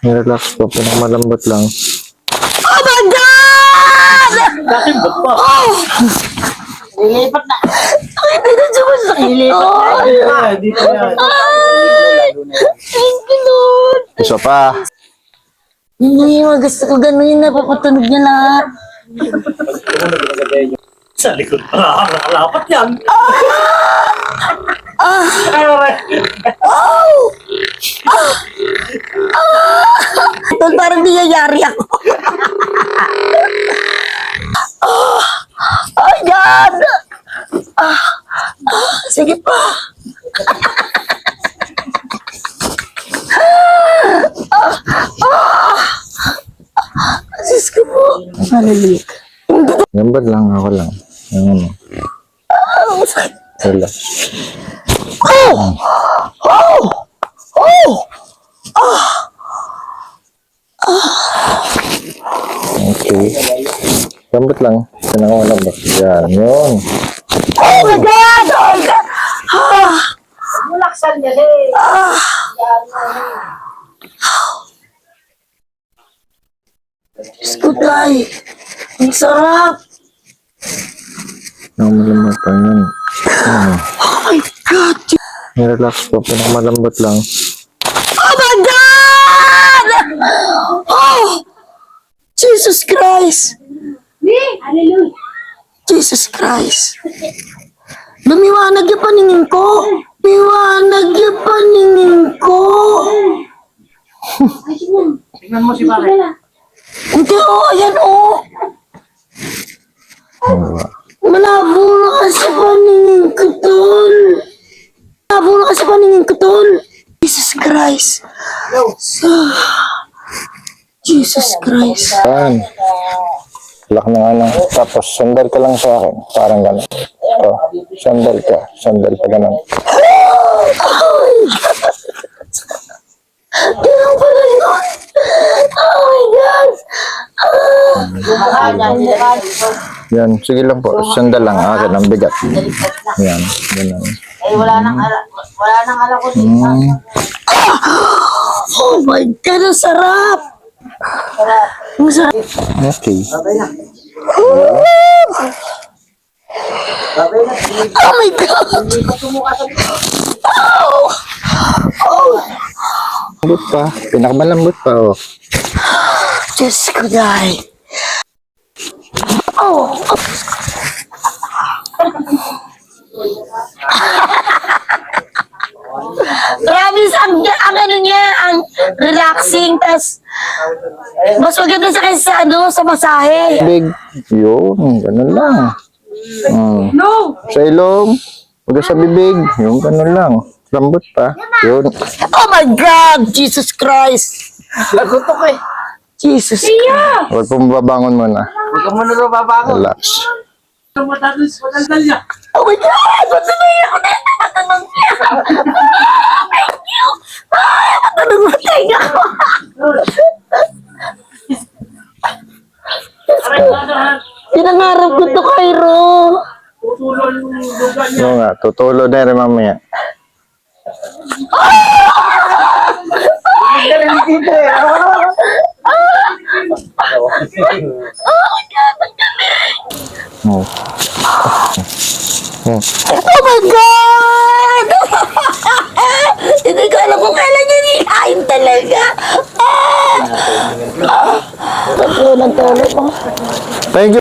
Relax po, pinakamalambot lang. Oh my God! Bakit ba't pa? Oh! Nilipat na. Ay, hindi na siya Nilipat na. Dito yan. Ay! Thank you, Lord! Isa pa. Hindi, gusto ko ganun yung napapatunog niya lahat. Sa likod pa. Nakalapat yan. Ah! Oh! Tol, parang niyayari ako. Oh God! Sige pa. Asis ko po. Malalik. Lambot lang, ako lang. Yung ano. Relax. Oh! Oh! Oh! Okay. Lambot lang. Pinakamalambot. Yan, yun. Oh my God! Oh my God! Ah! Mulaksan niya eh. Ah! Diyos ko, tay. Ang sarap. Pinakamalambot lang yun. Oh my God! Relax po, pinakamalambot lang. Oh my God! Oh! Jesus Christ! Hallelujah. Jesus Christ! Lumiwanag yung paningin ko! Lumiwanag yung paningin ko! Tingnan mo si Pare. Hindi, oh! Ayan, oh! Malabo na kasi paningin ko, tol! Malabo na kasi paningin ko, tol! Jesus Christ! Jesus Christ! Yan. Lock na nga lang. Tapos, sandal ka lang sa akin. Parang gano'n. Oh, sandal ka. Sandal pa gano'n. Ganun pala yun! Oh my God! Yan, sige lang po. Sandal lang. Akin, ang bigat. Yan, gano'n. Wala nang alam ko din. Oh my God! Ang sarap! Ang sarap! Okay. Oh my God! Oh! Oh! Malambot pa. Pinakamalambot pa, oh. Diyos ko, day! Oh! Promise, ang ano niya, ang relaxing, tas mas maganda sa kaysa sa ano, sa masahe. Big. Yun, gano'n lang. No! Sa ilong. Huwag sa bibig. Yung gano'n lang. Lambot pa. Yun. Oh my God! Jesus Christ! Lagutok eh. Jesus Huwag pong babangon muna. Huwag ka muna rin babangon. Relax. Matandal niya. Oh my God! Matuloy ako na! Matanong niya! Thank you! Matanong mo tayo ako! Pinangarap ko to, Cairo! Oo nga, tutulo na rin mamaya. Oh. Oh. Oh my God! Hindi ko alam kung kailan niya nikain talaga! Tulog. Thank you.